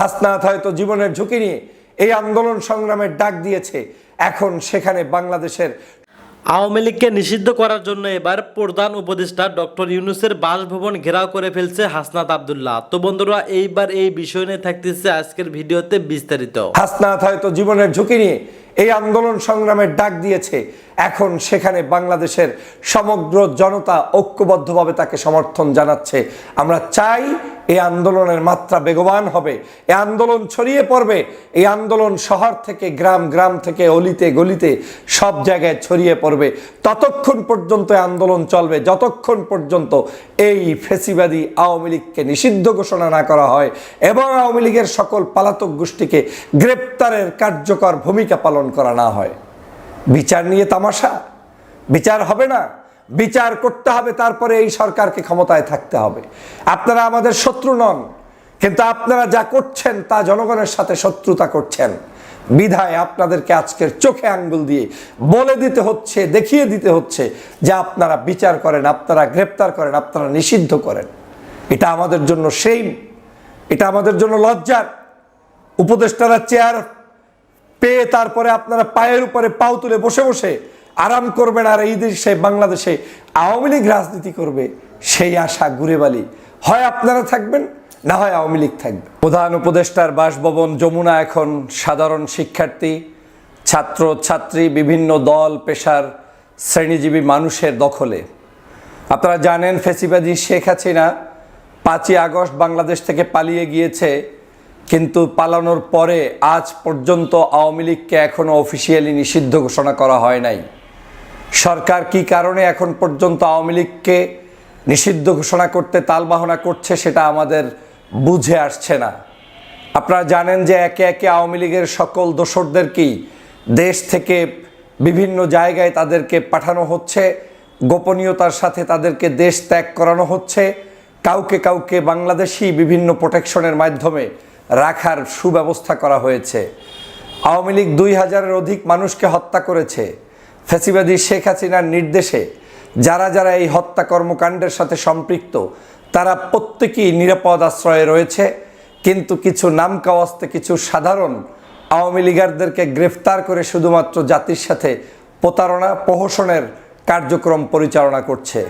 হাসনাত হয়তো জীবনের ঝুঁকি নিয়ে এই আন্দোলন সংগ্রামের ডাক দিয়েছে। এখন সেখানে বাংলাদেশের আওয়ামী লীগকে নিষিদ্ধ করার জন্য এবার প্রধান উপদেষ্টা ডক্টর ইউনূসের বাসভবন ঘেরাও করে ফেলছে হাসনাত আব্দুল্লাহ। তো বন্ধুরা, এইবার এই বিষয় নিয়ে থাকতেছে আজকের ভিডিওতে বিস্তারিত। হাসনাত হয়তো জীবনের ঝুঁকি নিয়ে এই আন্দোলন সংগ্রামের ডাক দিয়েছে। এখন সেখানে বাংলাদেশের সমগ্র জনতা ঐক্যবদ্ধভাবে তাকে সমর্থন জানাচ্ছে। আমরা চাই এই আন্দোলনের মাত্রা বেগবান হবে, এই আন্দোলন ছড়িয়ে পড়বে, এই আন্দোলন শহর থেকে গ্রাম, গ্রাম থেকে অলিতে গলিতে সব জায়গায় ছড়িয়ে পড়বে। ততক্ষণ পর্যন্ত এই আন্দোলন চলবে যতক্ষণ পর্যন্ত এই ফ্যাসিবাদী আওয়ামী লীগকে নিষিদ্ধ ঘোষণা না করা হয় এবং আওয়ামী লীগের সকল পলাতক গোষ্ঠীকে গ্রেপ্তারের কার্যকর ভূমিকা পালন করা না হয়। বিচার নিয়ে তামাশা, বিচার হবে না, বিচার করতে হবে, তারপরে এই সরকারকে ক্ষমতায় থাকতে হবে। আপনারা আমাদের শত্রু নন, কিন্তু আপনারা যা করছেন তা জনগণের সাথে শত্রুতা করছেন। বিধায় আপনাদেরকে আজকের চোখে আঙ্গুল দিয়ে বলে দিতে হচ্ছে, দেখিয়ে দিতে হচ্ছে যে আপনারা বিচার করেন, আপনারা গ্রেপ্তার করেন, আপনারা নিষিদ্ধ করেন। এটা আমাদের জন্য সেইম, এটা আমাদের জন্য লজ্জার। উপদেষ্টারা চেয়ার পেয়ে তারপরে আপনারা পায়ের উপরে পাও তুলে বসে বসে আরাম করবেন, আর এই দেশে বাংলাদেশে আওয়ামী লীগ রাজনীতি করবে, সেই আশা ঘুরে বালি। হয় আপনারা থাকবেন, না হয় আওয়ামী লীগ থাকবে। প্রধান উপদেষ্টার বাসভবন যমুনা এখন সাধারণ শিক্ষার্থী, ছাত্র ছাত্রী, বিভিন্ন দল পেশার শ্রেণীজীবী মানুষের দখলে। আপনারা জানেন ফ্যাসিবাদী শেখ হাসিনা 5ই আগস্ট বাংলাদেশ থেকে পালিয়ে গিয়েছে, কিন্তু পালানোর পরে আজ পর্যন্ত আওয়ামী লীগকে এখনও অফিসিয়ালি নিষিদ্ধ ঘোষণা করা হয় নাই। সরকার কি কারণে এখন পর্যন্ত আওয়ামী লীগকে নিষিদ্ধ ঘোষণা করতে তালবাহনা করছে সেটা আমাদের বুঝে আসছে না। আপনারা জানেন যে একে একে আওয়ামী লীগের সকল দোসরদেরকেই দেশ থেকে বিভিন্ন জায়গায় তাদেরকে পাঠানো হচ্ছে, গোপনীয়তার সাথে তাদেরকে দেশ ত্যাগ করানো হচ্ছে। কাউকে কাউকে বাংলাদেশি বিভিন্ন প্রোটেকশনের মাধ্যমে রাখার সুব্যবস্থা করা হয়েছে। আওয়ামী লীগ 2000-এর অধিক মানুষকে হত্যা করেছে। ফ্যাসিবাদী শেখ হাসিনার নির্দেশে যারা যারা এই হত্যা কর্মকাণ্ডের সাথে সম্পৃক্ত তারা প্রত্যেকেই নিরাপদ আশ্রয়ে রয়েছে, কিন্তু কিছু নামকাওয়াস্তে কিছু সাধারণ আওয়ামী লীগারদেরকে গ্রেফতার করে শুধুমাত্র জাতির সাথে প্রতারণা প্রহসনের কার্যক্রম পরিচালনা করছে।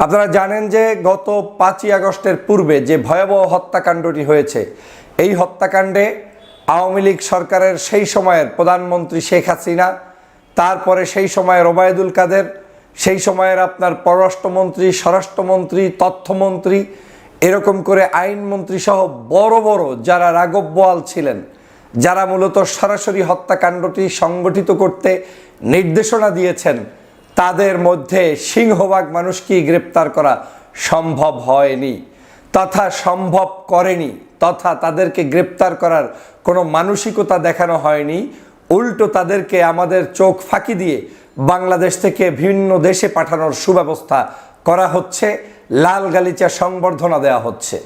আপনারা জানেন যে গত 5ই আগস্টের পূর্বে যে ভয়াবহ হত্যাকাণ্ডটি হয়েছে, এই হত্যাকাণ্ডে আওয়ামী লীগ সরকারের সেই সময়ের প্রধানমন্ত্রী শেখ হাসিনা, তারপরে সেই সময়ের ওবায়দুল কাদের, সেই সময়ের আপনার পররাষ্ট্রমন্ত্রী, স্বরাষ্ট্রমন্ত্রী, তথ্যমন্ত্রী, এরকম করে আইনমন্ত্রী সহ বড় বড় যারা রাঘব বোয়াল ছিলেন, যারা মূলত সরাসরি হত্যাকাণ্ডটি সংগঠিত করতে নির্দেশনা দিয়েছেন, তাদের মধ্যে সিংহভাগ মানুষকেই গ্রেপ্তার করা সম্ভব হয়নি তথা সম্ভব করেনি, তথা তাদেরকে গ্রেপ্তার করার কোনো মানসিকতা দেখানো হয়নি। উল্টো তাদেরকে আমাদের চোখ ফাঁকি দিয়ে বাংলাদেশ থেকে ভিন্ন দেশে পাঠানোর সুব্যবস্থা করা হচ্ছে, লাল গালিচা সংবর্ধনা দেওয়া হচ্ছে।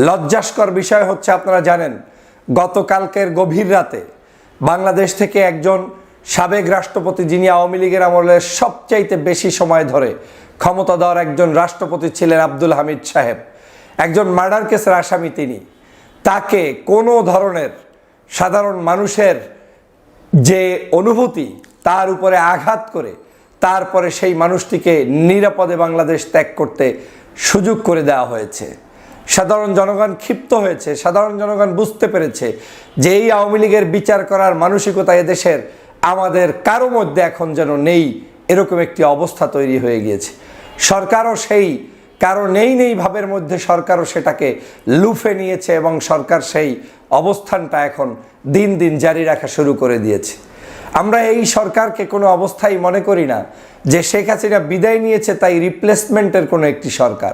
লজ্জাস্কর বিষয় হচ্ছে, আপনারা জানেন গতকালকের গভীর রাতে বাংলাদেশ থেকে একজন সাবেক রাষ্ট্রপতি, যিনি আওয়ামী লীগের আমলে সবচাইতে বেশি সময় ধরে ক্ষমতাধর একজন রাষ্ট্রপতি ছিলেন, আব্দুল হামিদ সাহেব, একজন মার্ডার কেসের আসামি তিনি, তাকে কোনো ধরনের সাধারণ মানুষের যে অনুভূতি তার উপরে আঘাত করে তারপরে সেই মানুষটিকে নিরাপদে বাংলাদেশ ত্যাগ করতে সুযোগ করে দেওয়া হয়েছে। সাধারণ জনগণ ক্ষিপ্ত হয়েছে, সাধারণ জনগণ বুঝতে পেরেছে যে এই আওয়ামী লীগের বিচার করার মানসিকতা এদেশের আমাদের কারো মধ্যে এখন যেন নেই, এরকম একটি অবস্থা তৈরি হয়ে গিয়েছে। সরকারও সেই কারো নেই ভাবের মধ্যে সরকারও সেটাকে লুফে নিয়েছে এবং সরকার সেই অবস্থানটা এখন দিন দিন জারি রাখা শুরু করে দিয়েছে। আমরা এই সরকারকে কোনো অবস্থায় মনে করি না যে শেখ হাসিনা বিদায় নিয়েছে তাই রিপ্লেসমেন্টের কোনো একটি সরকার।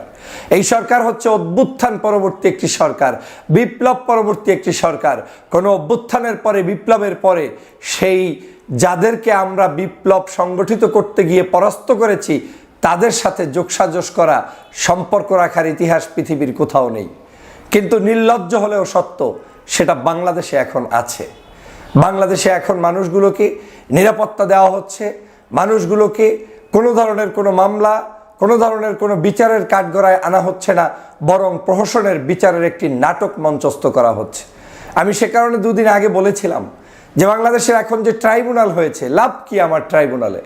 এই সরকার হচ্ছে অভ্যুত্থান পরবর্তী একটি সরকার, বিপ্লব পরবর্তী একটি সরকার। কোনো অভ্যুত্থানের পরে, বিপ্লবের পরে সেই যাদেরকে আমরা বিপ্লব সংগঠিত করতে গিয়ে পরাস্ত করেছি তাদের সাথে যোগসাজশ করা, সম্পর্ক রাখার ইতিহাস পৃথিবীর কোথাও নেই। কিন্তু নির্লজ্জ হলেও সত্য, সেটা বাংলাদেশে এখন আছে। বাংলাদেশে এখন মানুষগুলোকে নিরাপত্তা দেওয়া হচ্ছে, মানুষগুলোকে কোনো ধরনের কোনো মামলা, কোনো ধরনের কোনো বিচারের কাঠগড়ায় আনা হচ্ছে না, বরং প্রহসনের বিচারের একটি নাটক মঞ্চস্থ করা হচ্ছে। আমি সে কারণে দুদিন আগে বলেছিলাম যে বাংলাদেশের এখন যে ট্রাইব্যুনাল হয়েছে, লাভ কি আমার ট্রাইব্যুনালে?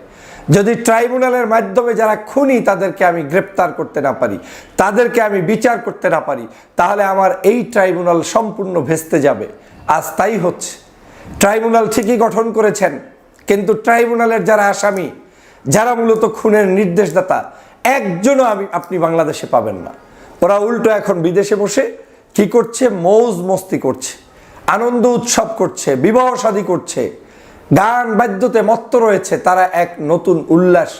যদি ট্রাইব্যুনালের মাধ্যমে যারা খুনি তাদেরকে আমি গ্রেপ্তার করতে না পারি, তাদেরকে আমি বিচার করতে না পারি, তাহলে আমার এই ট্রাইব্যুনাল সম্পূর্ণ ভেস্তে যাবে। আজ তাই হচ্ছে। ট্রাইব্যুনাল ঠিকই গঠন করেছেন, কিন্তু ট্রাইব্যুনালের যারা আসামি, যারা মূলত খুনের নির্দেশদাতা, একজনও আপনি বাংলাদেশে পাবেন না। ওরা উল্টো এখন বিদেশে বসে কি করছে? মৌজ মস্তি করছে, আনন্দ উৎসব করছে, বিবাহ শাদী করছে, গান বাদ্যতে মত্ত রয়েছে। তারা এক নতুন উল্লাস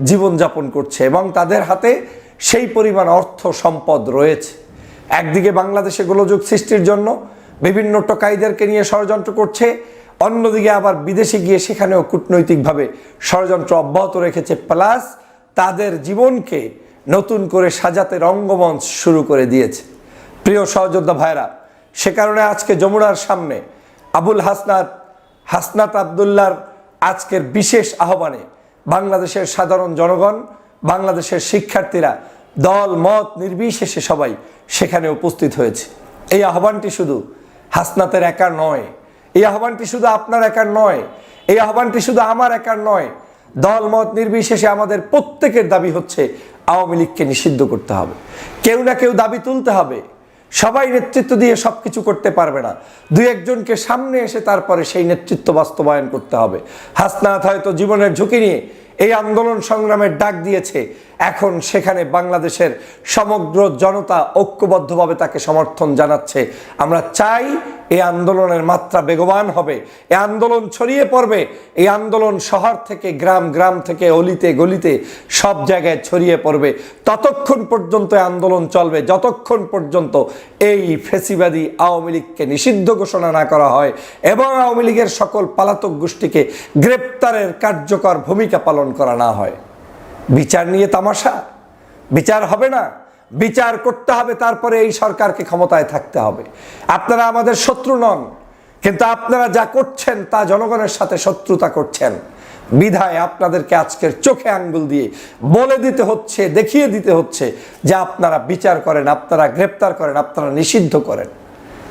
জীবনযাপন করছে এবং তাদের হাতে সেই পরিমাণ অর্থ সম্পদ রয়েছে। একদিকে বাংলাদেশে গোলযোগ সৃষ্টির জন্য বিভিন্ন টোকাইদেরকে নিয়ে ষড়যন্ত্র করছে, অন্যদিকে আবার বিদেশে গিয়ে সেখানেও কূটনৈতিকভাবে ষড়যন্ত্র অব্যাহত রেখেছে, প্লাস তাদের জীবনকে নতুন করে সাজাতে রঙ্গমঞ্চ শুরু করে দিয়েছে। প্রিয় সহযোদ্ধা ভাইরা, সে কারণে আজকে যমুনার সামনে আবুল হাসনাত আবদুল্লাহর আজকের বিশেষ আহ্বানে বাংলাদেশের সাধারণ জনগণ, বাংলাদেশের শিক্ষার্থীরা দল মত নির্বিশেষে সবাই সেখানে উপস্থিত হয়েছে। এই আহ্বানটি শুধু হাসনাতের একার নয়, এই আহ্বানটি শুধু আপনার একার নয়, এই আহ্বানটি শুধু আমার একার নয়। দল মত নির্বিশেষে আমাদের প্রত্যেকের দাবি হচ্ছে আওয়ামী লীগকে নিষিদ্ধ করতে হবে। কেউ না কেউ দাবি তুলতে হবে। সবাই নেতৃত্ব দিয়ে সবকিছু করতে পারবে না, দুই একজনকে সামনে এসে তারপরে সেই নেতৃত্ব বাস্তবায়ন করতে হবে। হাসনাত হয়তো জীবনের ঝুঁকি নিয়ে এই আন্দোলন সংগ্রামের ডাক দিয়েছে, এখন সেখানে বাংলাদেশের সমগ্র জনতা ঐক্যবদ্ধভাবে তাকে সমর্থন জানাচ্ছে। আমরা চাই এই আন্দোলনের মাত্রা বেগবান হবে, এই আন্দোলন ছড়িয়ে পড়বে, এই আন্দোলন শহর থেকে গ্রাম, গ্রাম থেকে অলিতে গলিতে সব জায়গায় ছড়িয়ে পড়বে। ততক্ষণ পর্যন্ত আন্দোলন চলবে যতক্ষণ পর্যন্ত এই ফ্যাসিবাদী আওয়ামী লীগকে নিষিদ্ধ ঘোষণা না করা হয় এবং আওয়ামী লীগের সকল পলাতক গোষ্ঠীকে গ্রেপ্তারের কার্যকর ভূমিকা পালন করা না হয়। বিচার নিয়ে তামাশা? বিচার হবে না, বিচার করতে হবে, তারপরে এই সরকারকে ক্ষমতায় থাকতে হবে। আপনারা আমাদের শত্রু নন, কিন্তু আপনারা যা করছেন তা জনগণের সাথে শত্রুতা করছেন। বিধায় আপনাদেরকে আজকের চোখে আঙ্গুল দিয়ে বলে দিতে হচ্ছে, দেখিয়ে দিতে হচ্ছে যে আপনারা বিচার করেন, আপনারা গ্রেপ্তার করেন, আপনারা নিষিদ্ধ করেন।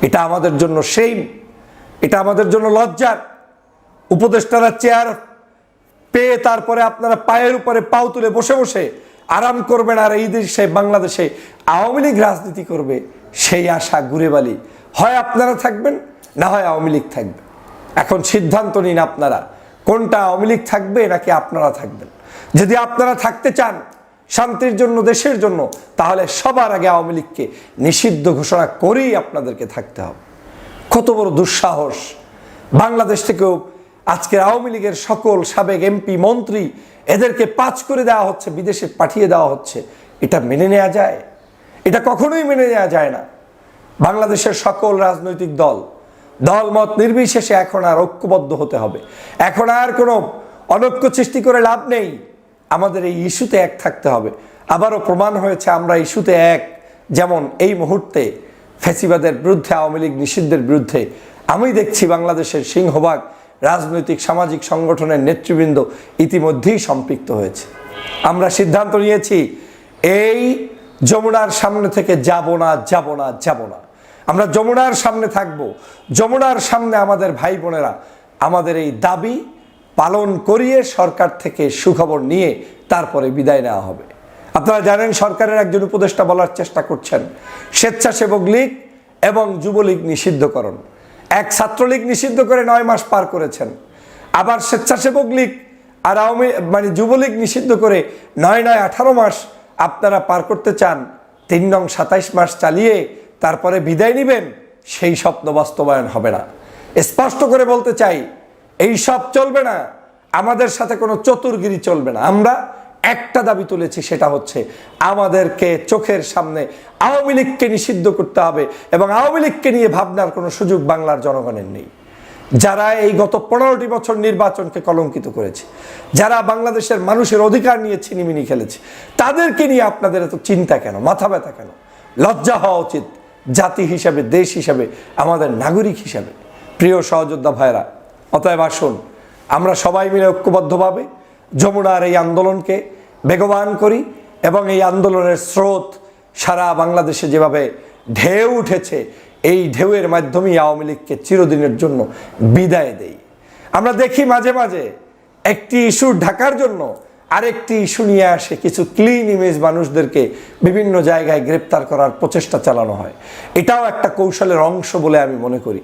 এটা আমাদের জন্য সেইম, এটা আমাদের জন্য লজ্জার। উপদেষ্টারা চেয়ার পেয়ে তারপরে আপনারা পায়ের উপরে পাও তুলে বসে বসে আরাম করবেন, আর এই দেশে বাংলাদেশে আওয়ামী লীগ রাজনীতি করবে, সেই আশা ঘুরে বালি। হয় আপনারা থাকবেন, না হয় আওয়ামী লীগ থাকবে। এখন সিদ্ধান্ত নিন আপনারা, কোনটা আওয়ামী লীগ থাকবে নাকি আপনারা থাকবেন। যদি আপনারা থাকতে চান শান্তির জন্য, দেশের জন্য, তাহলে সবার আগে আওয়ামী লীগকে নিষিদ্ধ ঘোষণা করেই আপনাদেরকে থাকতে হবে। কত বড় দুঃসাহস! বাংলাদেশ থেকেও আজকের আওয়ামী লীগের সকল সাবেক এমপি মন্ত্রী এদেরকে পাঁচ করে দেওয়া হচ্ছে, বিদেশে পাঠিয়ে দেওয়া হচ্ছে। এটা মেনে নেওয়া যায়? এটা কখনোই মেনে নেওয়া যায় না। বাংলাদেশের সকল রাজনৈতিক দল মত নির্বিশেষে এখন আর ঐক্যবদ্ধ হতে হবে। এখন আর কোনো অনৈক্য সৃষ্টি করে লাভ নেই। আমাদের এই ইস্যুতে এক থাকতে হবে। আবারও প্রমাণ হয়েছে আমরা ইস্যুতে এক। যেমন এই মুহূর্তে ফ্যাসিবাদের বিরুদ্ধে, আওয়ামী লীগ নিষিদ্ধের বিরুদ্ধে আমি দেখছি বাংলাদেশের সিংহভাগ রাজনৈতিক সামাজিক সংগঠনের নেতৃবৃন্দ ইতিমধ্যেই সম্পৃক্ত হয়েছে। আমরা সিদ্ধান্ত নিয়েছি এই যমুনার সামনে থেকে যাব না। আমরা যমুনার সামনে থাকব। যমুনার সামনে আমাদের ভাই বোনেরা আমাদের এই দাবি পালন করিয়ে সরকার থেকে সুখবর নিয়ে তারপরে বিদায় নেওয়া হবে। আপনারা জানেন সরকারের একজন উপদেষ্টা বলার চেষ্টা করছেন স্বেচ্ছাসেবক লীগ এবং যুবলীগ নিষিদ্ধকরণ। এক ছাত্রলীগ নিষিদ্ধ করে 9 মাস পার করেছেন, আবার স্বেচ্ছাসেবক লীগ আর যুবলীগ নিষিদ্ধ করে 9-18 মাস আপনারা পার করতে চান। 3-27 মাস চালিয়ে তারপরে বিদায় নেবেন, সেই স্বপ্ন বাস্তবায়ন হবে না। স্পষ্ট করে বলতে চাই, এই সব চলবে না। আমাদের সাথে কোনো চতুরগিরি চলবে না। আমরা একটা দাবি তুলেছি, সেটা হচ্ছে আমাদেরকে চোখের সামনে আওয়ামী লীগকে নিষিদ্ধ করতে হবে এবং আওয়ামী লীগকে নিয়ে ভাবনার কোনো সুযোগ বাংলার জনগণের নেই। যারা এই গত 15টি বছর নির্বাচনকে কলঙ্কিত করেছে, যারা বাংলাদেশের মানুষের অধিকার নিয়ে ছিনিমিনি খেলেছে, তাদেরকে নিয়ে আপনাদের এত চিন্তা কেন, মাথা ব্যথা কেন? লজ্জা হওয়া উচিত জাতি হিসাবে, দেশ হিসাবে, আমাদের নাগরিক হিসাবে। প্রিয় সহযোদ্ধা ভাইরা, অতএব আসুন আমরা সবাই মিলে ঐক্যবদ্ধভাবে যমুনার এই আন্দোলনকে বেগবান করি এবং এই আন্দোলনের স্রোত সারা বাংলাদেশে যেভাবে ঢেউ উঠেছে, এই ঢেউয়ের মাধ্যমেই আওয়ামী লীগকে চিরদিনের জন্য বিদায় দেই। আমরা দেখি মাঝে মাঝে একটি ইস্যু ঢাকার জন্য আরেকটি ইস্যু নিয়ে আসে, কিছু ক্লিন ইমেজ মানুষদেরকে বিভিন্ন জায়গায় গ্রেপ্তার করার প্রচেষ্টা চালানো হয়। এটাও একটা কৌশলের অংশ বলে আমি মনে করি।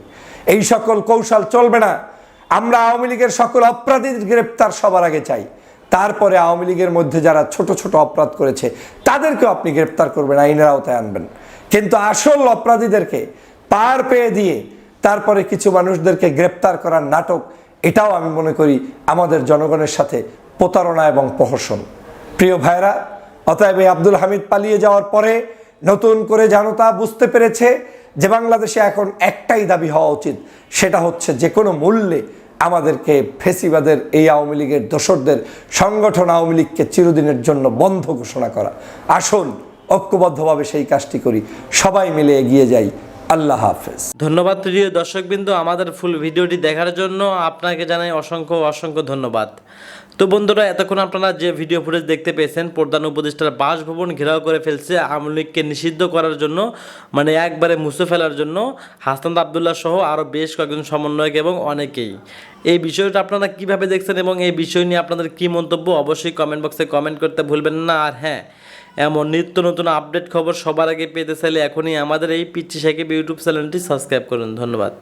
এই সকল কৌশল চলবে না। আমরা আওয়ামী লীগের সকল অপরাধীর গ্রেপ্তার সবার আগে চাই, তারপরে আওয়ামী লীগের মধ্যে যারা ছোট ছোট অপরাধ করেছে তাদেরকেও আপনি গ্রেপ্তার করবেন, আইনের আওতায় আনবেন। কিন্তু আসল অপরাধীদেরকে পার পেয়ে দিয়ে তারপরে কিছু মানুষদেরকে গ্রেপ্তার করার নাটক, এটাও আমি মনে করি আমাদের জনগণের সাথে প্রতারণা এবং প্রহসন। প্রিয় ভাইরা, অতএব এই আব্দুল হামিদ পালিয়ে যাওয়ার পরে নতুন করে জনতা বুঝতে পেরেছে যে বাংলাদেশে এখন একটাই দাবি হওয়া উচিত, সেটা হচ্ছে যে কোনো মূল্যে আমাদেরকে ফেসিবাদের এই আওয়ামী লীগের দোসরদের সংগঠন আওয়ামী লীগকে চিরদিনের জন্য বন্ধ ঘোষণা করা। আসুন ঐক্যবদ্ধভাবে সেই কাজটি করি, সবাই মিলে এগিয়ে যাই। আল্লাহ হাফেজ। ধন্যবাদ প্রিয় দর্শকবৃন্দ, আমাদের ফুল ভিডিওটি দেখার জন্য আপনাকে জানাই অসংখ্য অসংখ্য ধন্যবাদ। তো বন্ধুরা, এতক্ষণ আপনারা যে ভিডিও ফুটেজ দেখতে পেয়েছেন, প্রধান উপদেষ্টার বাসভবন ঘেরাও করে ফেলছে আওয়ামী লীগকে নিষিদ্ধ করার জন্য, মানে একবারে মুছে ফেলার জন্য হাসনাত আবদুল্লাহ সহ আরও বেশ কয়েকজন সমন্বয়ক এবং অনেকেই। এই বিষয়টা আপনারা কিভাবে দেখছেন এবং এই বিষয় নিয়ে আপনাদের কি মন্তব্য অবশ্যই কমেন্ট বক্সে কমেন্ট করতে ভুলবেন না। আর হ্যাঁ, এমন নিত্য নতুন আপডেট খবর সবার আগে পেতে চাইলে এখনই আমাদের এই পিচ্চি সাকিব ইউটিউব চ্যানেলটি সাবস্ক্রাইব করুন। ধন্যবাদ।